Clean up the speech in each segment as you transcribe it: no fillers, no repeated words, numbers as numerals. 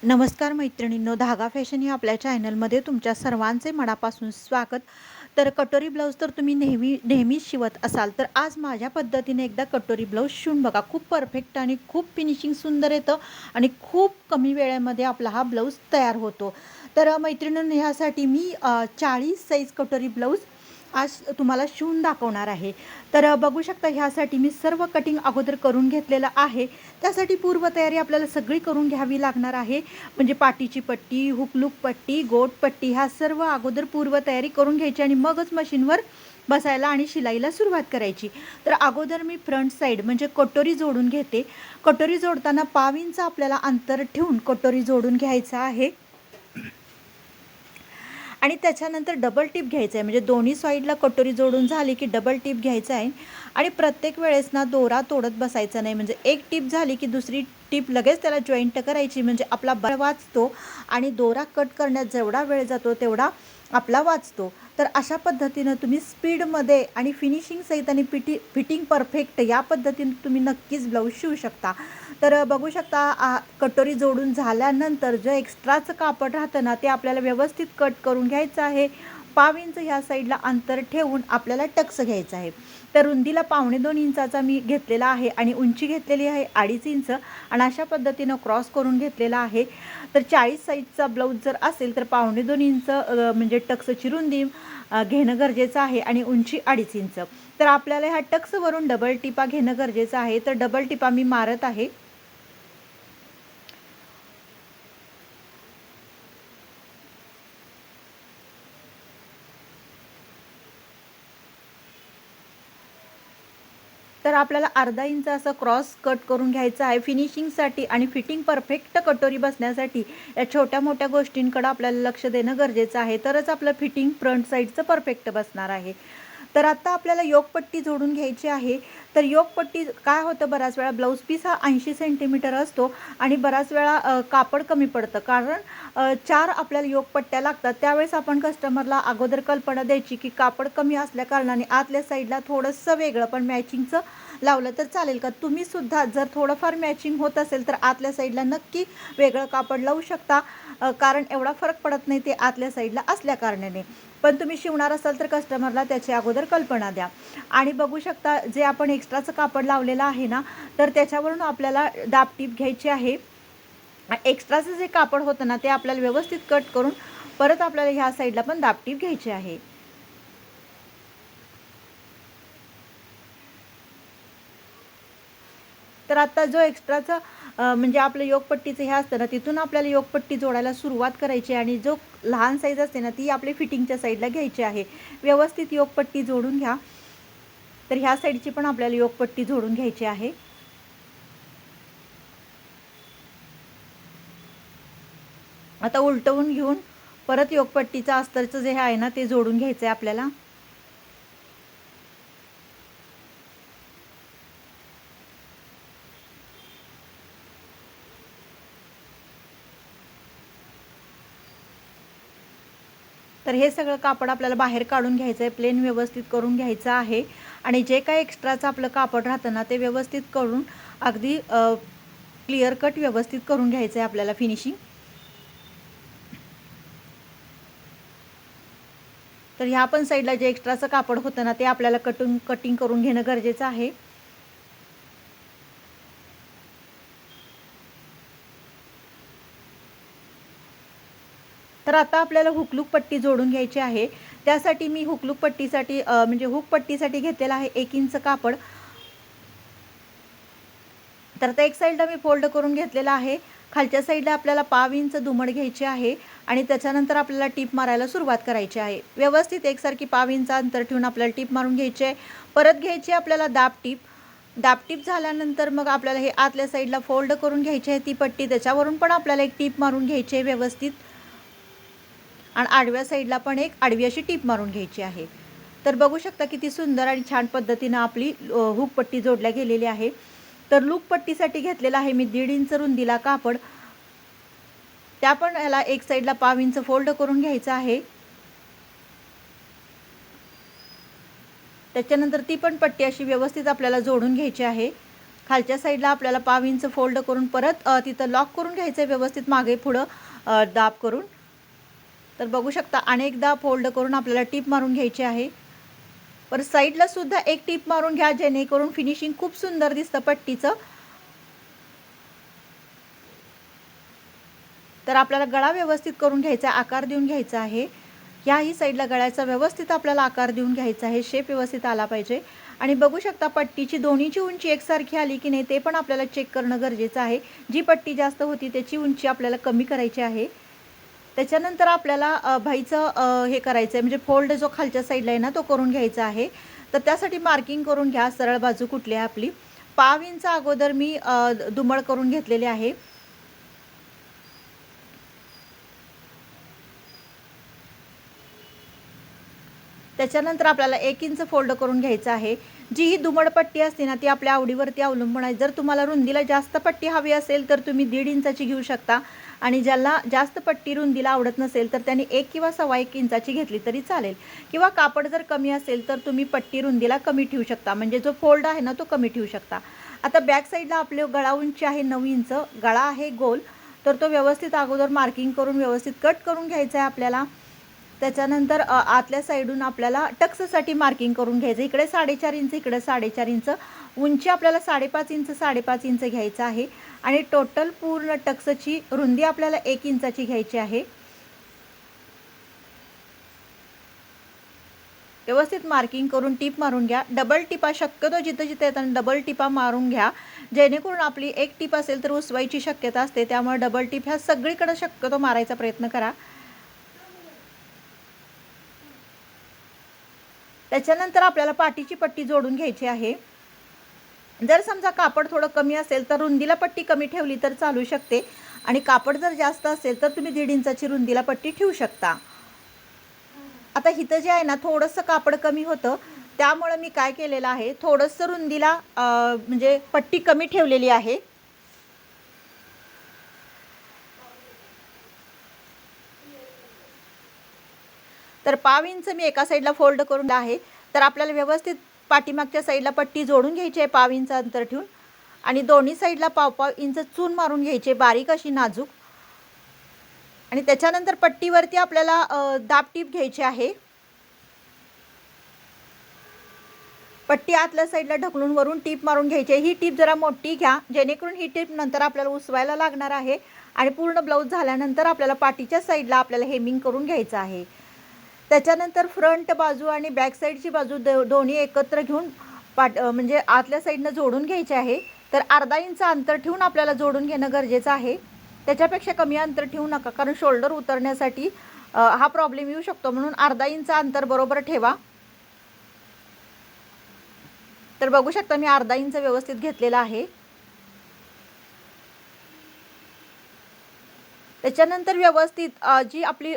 नमस्कार मैत्रिणींनो, धागा फॅशन या आपल्या चॅनलमध्ये तुमच्या सर्वांचे मनापासून स्वागत. तर कटोरी ब्लाऊज तर तुम्ही नेहमीच शिवत असाल, तर आज माझ्या पद्धतीने एकदा कटोरी ब्लाऊज शिवून बघा. खूप परफेक्ट आणि खूप फिनिशिंग सुंदर येतं आणि खूप कमी वेळेमध्ये आपला हा ब्लाऊज तयार होतो. तर मैत्रिणींनो, ह्यासाठी मी 40 साईज कटोरी ब्लाऊज आज तुम्हाला शिवून दाखवणार आहे. तर बघू शकता, ह्यासाठी मी सर्व कटिंग अगोदर करून घेतलेलं आहे. त्यासाठी पूर्वतयारी आपल्याला सगळी करून घ्यावी लागणार आहे. म्हणजे पाटीची पट्टी, हुकलूक पट्टी, गोट पट्टी ह्या सर्व अगोदर पूर्वतयारी करून घ्यायची आणि मगच मशीनवर बसायला आणि शिलाईला सुरुवात करायची. तर अगोदर मी फ्रंट साईड म्हणजे कटोरी जोडून घेते. कटोरी जोडताना पाव इंच आपल्याला अंतर ठेवून कटोरी जोडून घ्यायचं आहे आणि त्याच्यानंतर डबल टिप घ्यायचं आहे. म्हणजे दोन्ही साईडला कटोरी जोडून झाली की डबल टिप घ्यायचं आहे आणि प्रत्येक वेळेस ना दोरा तोडत बसायचा नाही. म्हणजे एक टिप झाली की दुसरी टिप लगेच त्याला जॉईंट करायची, म्हणजे आपला बळ वाचतो आणि दोरा कट करण्यात जेवढा वेळ जातो तेवढा आपला वाचतो. तर अशा पद्धतीनं तुम्ही स्पीडमध्ये आणि फिनिशिंग सहित आणि फिटिंग परफेक्ट या पद्धतीने तुम्ही नक्कीच ब्लाऊज शिवू शकता. तर बघू शकता, कटोरी जोडून झाल्यानंतर जे एक्स्ट्राचं कापड राहतं ना, ते आपल्याला व्यवस्थित कट करून घ्यायचं आहे. पाव इंच ह्या साईडला अंतर ठेवून आपल्याला टक्स घ्यायचं आहे. तर रुंदीला 2.25 इंचाचा मी घेतलेला आहे आणि उंची घेतलेली आहे 2.5 इंच आणि अशा पद्धतीनं क्रॉस करून घेतलेला आहे. तर 40 साईजचा ब्लाऊज जर असेल तर 2.25 इंच म्हणजे टक्सची रुंदी घेणं गरजेचं आहे आणि उंची 2.5 इंच. तर आपल्याला ह्या टक्सवरून डबल टिपा घेणं गरजेचं आहे. तर डबल टिपा मी मारत आहे. तर आपल्याला अर्धा इंच असं क्रॉस कट करून घ्यायचं आहे फिनिशिंगसाठी आणि फिटिंग परफेक्ट कटोरी बसण्यासाठी. या छोट्या मोठ्या गोष्टींकडे आपल्याला लक्ष देणं गरजेचं आहे, तरच आपलं फिटिंग फ्रंट साईडचं परफेक्ट बसणार आहे. तर आता आपल्याला योगपट्टी जोडून घ्यायची आहे. तर योगपट्टी काय होतं, बऱ्याच वेळा ब्लाऊज पीस हा 80 सेंटीमीटर असतो आणि बऱ्याच वेळा कापड कमी पडतं, कारण 4 आपल्याला योगपट्ट्या लागतात. त्यावेळेस आपण कस्टमरला अगोदर कल्पना द्यायची की कापड कमी असल्या कारणाने आतल्या साईडला थोडंसं वेगळं पण मॅचिंगचं लावलं तर चालेल का. तुम्हीसुद्धा जर थोडंफार मॅचिंग होत असेल तर आतल्या साईडला नक्की वेगळं कापड लावू शकता, कारण एवढा फरक पडत नाही ते आतल्या साईडला असल्या कारणाने. पण तुम्ही शिवणार असाल तर कस्टमरला त्याची अगोदर कल्पना द्या. आणि बघू शकता, जे आपण एक्स्ट्राचं कापड लावलेलं आहे ना, तर त्याच्यावरून आपल्याला दाबटीप घ्यायची आहे. एक्स्ट्राचं जे कापड होतं ना, ते आपल्याला व्यवस्थित कट करून परत आपल्याला ह्या साईडला पण दाबटीप घ्यायची आहे. तर आता जो एक्स्ट्राचा म्हणजे आपलं योगपट्टीचं हे असतं ना, तिथून आपल्याला योगपट्टी जोडायला सुरुवात करायची आणि जो लहान साईज असते ना, ती आपली फिटिंगच्या साईडला घ्यायची आहे. व्यवस्थित योगपट्टी जोडून घ्या. तर ह्या साईडची पण आपल्याला योगपट्टी जोडून घ्यायची आहे. आता उलटवून घेऊन परत योगपट्टीचं अस्तरचं जे आहे ना, ते जोडून घ्यायचं आहे आपल्याला. तर हे सगळं कापड आपल्याला बाहेर काढून घ्यायचं आहे. प्लेन व्यवस्थित करून घ्यायचं आहे आणि जे काही एक्स्ट्राचं आपलं कापड राहतं ना, ते व्यवस्थित करून अगदी क्लिअर कट व्यवस्थित करून घ्यायचं आहे आपल्याला फिनिशिंग. तर ह्या पण साईडला जे एक्स्ट्राचं कापड होतं ना, ते आपल्याला कटिंग करून घेणं गरजेचं आहे. तर आता आपल्याला हुकलूक पट्टी जोडून घ्यायची आहे. त्यासाठी मी हुकलूक पट्टीसाठी म्हणजे हुक पट्टीसाठी घेतलेला आहे 1 इंच कापड. तर आता एक साईडला मी फोल्ड करून घेतलेला आहे. खालच्या साईडला आपल्याला पाव इंच दुमड घ्यायची आहे आणि त्याच्यानंतर आपल्याला टीप मारायला सुरुवात करायची आहे. व्यवस्थित एकसारखी पाव इंच अंतर ठेवून आपल्याला टीप मारून घ्यायची आहे. परत घ्यायची आपल्याला दाबटीप. दाबटीप झाल्यानंतर मग आपल्याला हे आतल्या साईडला फोल्ड करून घ्यायची आहे ती पट्टी. त्याच्यावरून पण आपल्याला एक टीप मारून घ्यायची आहे व्यवस्थित आणि आडव्या साईडला पण एक आडवी अशी टीप मारून घ्यायची आहे. तर बघू शकता किती सुंदर आणि छान पद्धतीनं आपली हुक पट्टी जोडल्या गेलेली आहे. तर लूक पट्टीसाठी घेतलेला आहे मी 1.5 इंच रुंदीला कापड. त्या पण याला एक साईडला पाव इंच फोल्ड करून घ्यायचं आहे. त्याच्यानंतर ती पण पट्टी अशी व्यवस्थित आपल्याला जोडून घ्यायची आहे. खालच्या साईडला आपल्याला 5 इंच फोल्ड करून परत तिथं लॉक करून घ्यायचं आहे व्यवस्थित मागे पुढं दाब करून. तर बघू शकता अनेकदा फोल्ड करून आपल्याला टीप मारून घ्यायची आहे. पर साईडला सुद्धा एक टीप मारून घ्या जेणेकरून फिनिशिंग खूप सुंदर दिसतं पट्टीचं. तर आपल्याला गळा व्यवस्थित करून घ्यायचा आहे, आकार देऊन घ्यायचा आहे. ह्याही साईडला गळ्याचा व्यवस्थित आपल्याला आकार देऊन घ्यायचा आहे, शेप व्यवस्थित आला पाहिजे. आणि बघू शकता पट्टीची दोन्हीची उंची एकसारखी आली की नाही ते पण आपल्याला चेक करणं गरजेचं आहे. जी पट्टी जास्त होती त्याची उंची आपल्याला कमी करायची आहे. त्याच्यानंतर आपल्याला भाईचं हे करायचं आहे म्हणजे फोल्ड जो खालच्या साईडला आहे ना तो करून घ्यायचा आहे. तर त्यासाठी मार्किंग करून घ्या. सरळ बाजू कुठली आहे आपली 5 इंच अगोदर मी दुमड करून घेतलेले आहे. त्याच्यानंतर आपल्याला 1 इंच फोल्ड करून घ्यायचं आहे. जी ही दुमड पट्टी असते ना ती आपल्या आवडीवरती अवलंबून आहे. जर तुम्हाला रुंदीला जास्त पट्टी हवी असेल तर तुम्ही 1.5 इंचाची घेऊ शकता आणि ज्याला जास्त पट्टी रुंदीला आवडत नसेल तर त्यांनी 1 किंवा 1.25 इंचाची घेतली तरी चालेल. किंवा कापड जर कमी असेल तर तुम्ही पट्टी रुंदीला कमी ठेवू शकता, म्हणजे जो फोल्ड आहे ना तो कमी ठेवू शकता. आता बॅक साईडला आपले गळा उंची आहे 9 इंच, गळा आहे गोल, तर तो व्यवस्थित अगोदर मार्किंग करून व्यवस्थित कट करून घ्यायचा आहे आपल्याला. त्याच्यानंतर आतल्या साईडून आपल्याला टक्ससाठी मार्किंग करून घ्यायचं. इकडे 4.5 इंच, इकडे 4.5 इंच, उंची आपल्याला 5.5 इंच 5.5 इंच घ्यायचं आहे. आणि टोटल पूर्ण टक्सची रुंदी आपल्याला 1 इंचाची घ्यायची आहे. व्यवस्थित मार्किंग करून टीप मारून घ्या. डबल टिपा शक्यतो जिथं जिथं येताना डबल टिपा मारून घ्या, जेणेकरून आपली एक टिप असेल तर उसवायची शक्यता असते. त्यामुळे डबल टिप ह्या सगळीकडे शक्यतो मारायचा प्रयत्न करा. त्याच्यानंतर आपल्याला पाठीची पट्टी जोडून घ्यायची आहे. जर समजा कापड थोडं कमी असेल तर रुंदीला पट्टी कमी ठेवली तर चालू शकते आणि कापड जर जास्त असेल तर तुम्ही 1.5 इंचाची रुंदीला पट्टी ठेवू शकता. आता इथं जे आहे ना थोडंसं कापड कमी होतं, त्यामुळे मी काय केलेलं आहे थोडंसं रुंदीला म्हणजे पट्टी कमी ठेवलेली आहे. तर 5 इंच मी एका साईडला फोल्ड करून आहे. तर आपल्याला व्यवस्थित पाठीमागच्या साईडला पट्टी जोडून घ्यायची आहे 5 इंच अंतर ठेवून आणि दोन्ही साईडला 5-5 इंच चून मारून घ्यायचे बारीक अशी नाजूक. आणि त्याच्यानंतर पट्टीवरती आपल्याला दाब टीप घ्यायची आहे. पट्टी आतल्या साईडला ढकलून वरून टीप मारून घ्यायची. ही टीप जरा मोठी घ्या जेणेकरून ही टीप नंतर आपल्याला उसवायला लागणार आहे आणि पूर्ण ब्लाऊज झाल्यानंतर आपल्याला पाठीच्या साईडला आपल्याला हेमिंग करून घ्यायचं आहे. त्याच्यानंतर फ्रंट बाजू आणि बॅक साईडची बाजू दोन्ही एकत्र घेऊन म्हणजे आतल्या साईडनं जोडून घ्यायचे आहे. तर अर्धा इंच अंतर ठेवून आपल्याला जोडून घेणं गरजेचं आहे. त्याच्यापेक्षा कमी अंतर ठेवू नका, कारण शोल्डर उतरण्यासाठी हा प्रॉब्लेम येऊ शकतो, म्हणून अर्धा इंच अंतर बरोबर ठेवा. तर बघू शकता मी अर्धा इंच व्यवस्थित घेतलेला आहे. त्याच्यानंतर व्यवस्थित जी आपली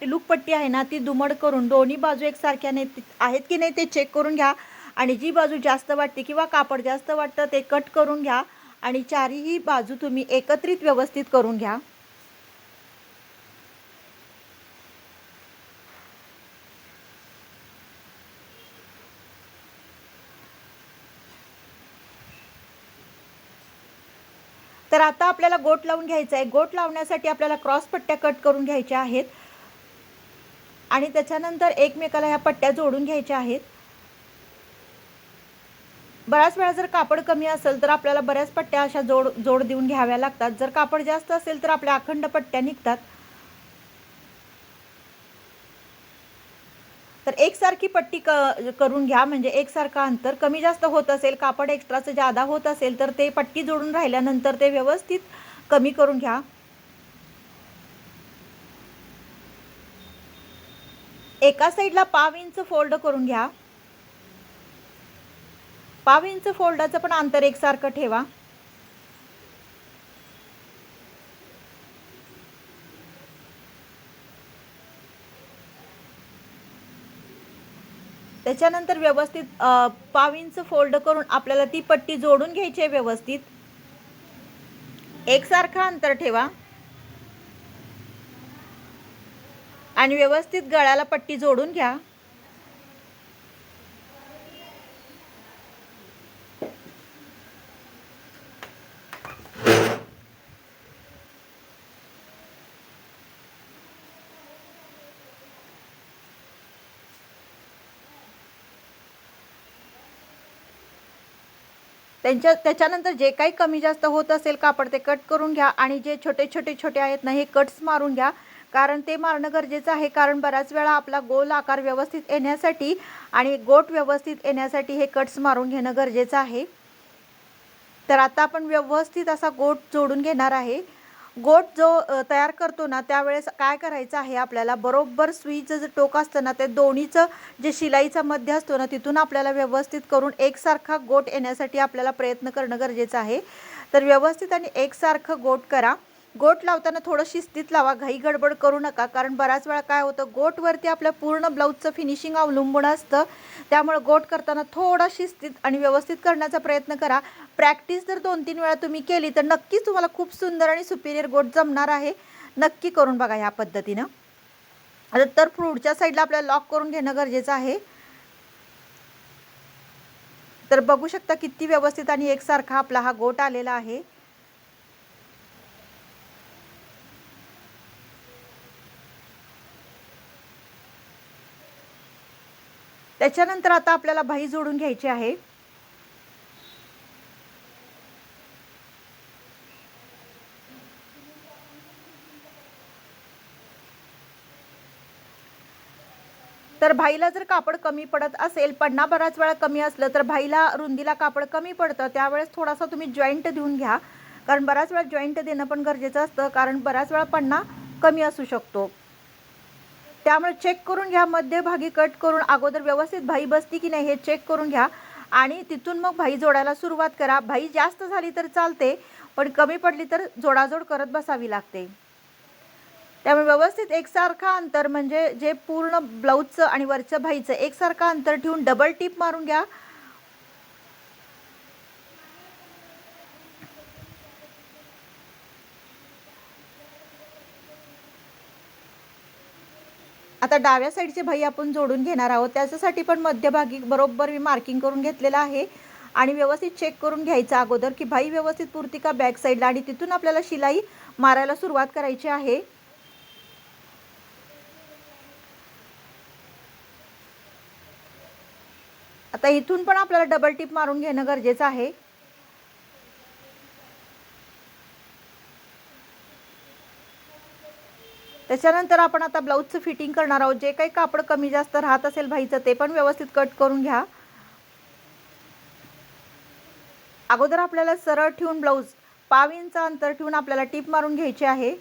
लूक पट्टी आहे ना ती दुमड करून दोन्ही बाजू एकसारख्या आहेत की नाही ते चेक करून घ्या. आणि जी बाजू जास्त वाटते किंवा कापड जास्त वाटतं ते कट करून घ्या आणि चारही बाजू तुम्ही एकत्रित व्यवस्थित करून घ्या. तर आता आपल्याला गोट लावून घ्यायचा आहे. गोट लावण्यासाठी आपल्याला क्रॉस पट्ट्या कट करून घ्यायच्या आहेत आणि त्याच्यानंतर एकमेकाला ह्या पट्ट्या जोडून घ्यायच्या आहेत. बऱ्याच वेळा जर कापड कमी असेल तर आपल्याला बऱ्याच पट्ट्या अशा जोड देऊन घ्याव्या लागतात. जर कापड जास्त असेल तर आपल्या अखंड पट्ट्या निघतात. तर एकसारखी पट्टी करून घ्या, म्हणजे एकसारखा अंतर. कमी जास्त होत असेल, कापड एक्स्ट्राचं जादा होत असेल तर ते पट्टी जोडून राहिल्यानंतर ते व्यवस्थित कमी करून घ्या. एका साईडला 5 इंच फोल्ड करून घ्या. 5 इंच फोल्डाचं पण अंतर एकसारखं ठेवा. त्याच्यानंतर व्यवस्थित 5 इंच फोल्ड करून आपल्याला ती पट्टी जोडून घ्यायची आहे व्यवस्थित. एकसारखं अंतर ठेवा आणि व्यवस्थित गळ्याला पट्टी जोडून घ्या. त्याच्यानंतर जे काही कमी जास्त होत असेल कापड ते कट करून घ्या आणि जे छोटे छोटे आहेत ना हे कट्स मारून घ्या, कारण ते मारणं गरजेचं आहे. कारण बऱ्याच वेळा आपला गोल आकार व्यवस्थित येण्यासाठी आणि गोट व्यवस्थित येण्यासाठी हे कट्स मारून घेणं गरजेचं आहे. तर आता आपण व्यवस्थित असा गोट जोडून घेणार आहे. गोट जो तयार करतो ना त्यावेळेस काय करायचं आहे, आपल्याला बरोबर सुईचं जे टोक असतं ना ते दोन्हीचं जे शिलाईचा मध्य असतो ना तिथून आपल्याला व्यवस्थित करून एकसारखा गोट येण्यासाठी आपल्याला प्रयत्न करणं गरजेचं आहे. तर व्यवस्थित आणि एकसारखं गोट करा. गोट लावताना थोडं शिस्तीत लावा, घाई गडबड करू नका. कारण बऱ्याच वेळा काय होतं, गोटवरती आपल्या पूर्ण ब्लाऊजचं फिनिशिंग अवलंबून असतं. त्यामुळे गोट करताना थोडा शिस्तीत आणि व्यवस्थित करण्याचा प्रयत्न करा. प्रॅक्टिस जर 2-3 वेळा तुम्ही केली तर नक्कीच तुम्हाला खूप सुंदर आणि सुपिरियर गोट जमणार आहे. नक्की करून बघा ह्या पद्धतीनं. आता तर पुढच्या साईडला आपल्याला लॉक करून घेणं गरजेचं आहे. तर बघू शकता किती व्यवस्थित आणि एकसारखा आपला हा गोट आलेला आहे. त्याच्यानंतर आता आपल्याला बाही जोडून घ्यायची आहे. तर बाहीला जर कापड कमी पडत असेल, पन्ना बराच वेळा कमी असलं तर बाहीला रुंदीला कापड कमी पडतं, त्यावेळेस थोडासा तुम्ही जॉईंट देऊन घ्या. कारण बराच वेळा जॉईंट देणं पण गरजेचं असतं, कारण बराच वेळा पन्ना कमी असू शकतो. त्यामुळे चेक करून घ्या, मध्यभागी कट करून अगोदर व्यवस्थित बाही बसती की नाही हे चेक करून घ्या आणि तिथून मग बाही जोडायला सुरुवात करा. बाही जास्त झाली तर चालते, पण कमी पडली तर जोडाजोड करत बसावी लागते. त्यामुळे व्यवस्थित एकसारखा अंतर, म्हणजे जे पूर्ण ब्लाऊजचं आणि वरचं बाहीचं एकसारखा अंतर ठेवून डबल टिप मारून घ्या. आता डाव्या साईडची बाही आपण जोडून घेणार आहोत. त्याच्यासाठी पण मध्यभागी बरोबर मी मार्किंग करून घेतलेलं आहे आणि व्यवस्थित चेक करून घ्यायचं अगोदर की बाही व्यवस्थित पुरती का बॅक साईडला, आणि तिथून आपल्याला शिलाई मारायला सुरुवात करायची आहे. आता इथून पण आपल्याला डबल टिप मारून घेणं गरजेचं आहे. त्याच्यानंतर आपण आता ब्लाऊजचं फिटिंग करणार आहोत. जे काही कापड कमी जास्त राहत असेल बाहीचं ते पण व्यवस्थित कट करून घ्या. अगोदर आपल्याला सरळ ठेवून ब्लाऊज 1/2 इंच अंतर ठेवून आपल्याला टिप मारून घ्यायची आहे.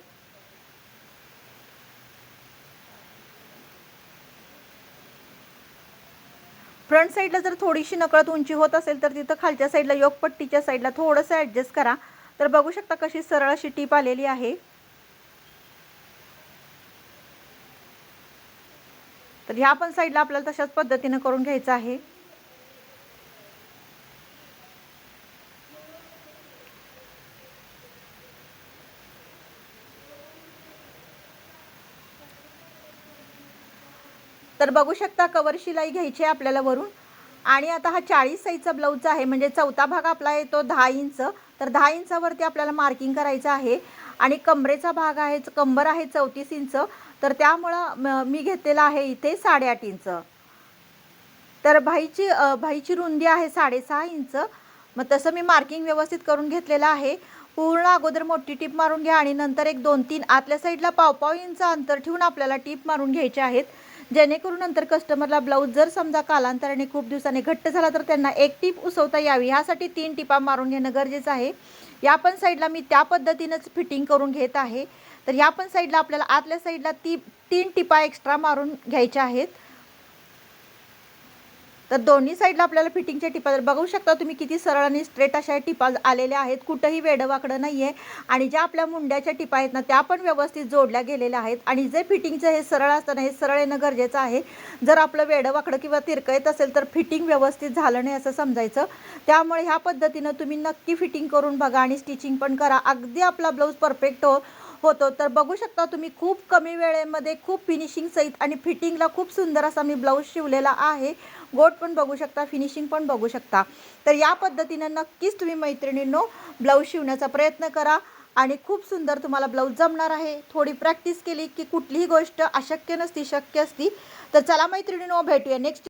फ्रंट साईडला जर थोडीशी नकळत उंची होत असेल तर तिथं खालच्या साईडला योगपट्टीच्या साईडला थोडंसं ॲडजस्ट करा. तर बघू शकता कशी सरळ अशी टिप आलेली आहे. तर ह्या पण साईडला आपल्याला तशाच पद्धतीने करून घ्यायचं आहे. तर बघू शकता कवर शिलाई घ्यायची आहे आपल्याला वरून. आणि आता हा 40 साईजचा ब्लाऊज आहे, म्हणजे चौथा भाग आपला येतो 10 इंच. तर 10 इंचावरती आपल्याला मार्किंग करायचं आहे. आणि कमरेचा भाग आहे, कंबर आहे 34 इंच. तर त्यामुळं मी घेतलेला आहे इथे 8.5 इंच. तर बाहीची रुंदी आहे 6.5 इंच. मग तसं मी मार्किंग व्यवस्थित करून घेतलेलं आहे. पूर्ण अगोदर मोठी टिप मारून घ्या आणि नंतर एक 2-3 आतल्या साईडला 1/2 इंच अंतर ठेवून आपल्याला टिप मारून घ्यायचे आहेत, जेणेकरून नंतर कस्टमरला ब्लाऊज जर समजा कालांतराने खूप दिवसांनी घट्ट झाला तर त्यांना एक टिप उसवता यावी, ह्यासाठी 3 टिपा मारून घेणं गरजेचं आहे. या पण साईडला मी त्या पद्धतीनंच फिटिंग करून घेत आहे. तर या पण साईडला आपल्याला आतल्या साईडला 3 टिपा एक्स्ट्रा मारून घ्यायच्या आहेत. तर दोन्ही साईडला आपल्याला फिटिंगच्या टिपा बघू शकता तुम्ही किती सरळ आणि स्ट्रेट अशा टिपा आलेल्या आहेत. कुठंही वेडवाकडं नाही आहे. आणि ज्या आपल्या मुंड्याच्या टिपा आहेत ना त्या पण व्यवस्थित जोडल्या गेलेल्या आहेत. आणि जे फिटिंगचं हे सरळ असतं ना हे सरळ येणं गरजेचं आहे. जर आपलं वेडवाकडं किंवा तिरकं येत असेल तर फिटिंग व्यवस्थित झालं नाही असं समजायचं. त्यामुळे ह्या पद्धतीनं तुम्ही नक्की फिटिंग करून बघा आणि स्टिचिंग पण करा. अगदी आपला ब्लाऊज परफेक्ट होतो. तर बघू शकता तुम्ही खूप कमी वेळेमध्ये खूप फिनिशिंग सहित आणि फिटिंगला खूप सुंदर असा मी ब्लाऊज शिवलेला आहे. गोट पण बघू शकता, फिनिशिंग पण बघू शकता. तर या पद्धतीनं नक्कीच तुम्ही मैत्रिणींनो ब्लाऊज शिवण्याचा प्रयत्न करा आणि खूप सुंदर तुम्हाला ब्लाऊज जमणार आहे. थोडी प्रॅक्टिस केली की कुठलीही गोष्ट अशक्य नसती, शक्य असती. तर चला मैत्रिणींनो, भेटूया नेक्स्ट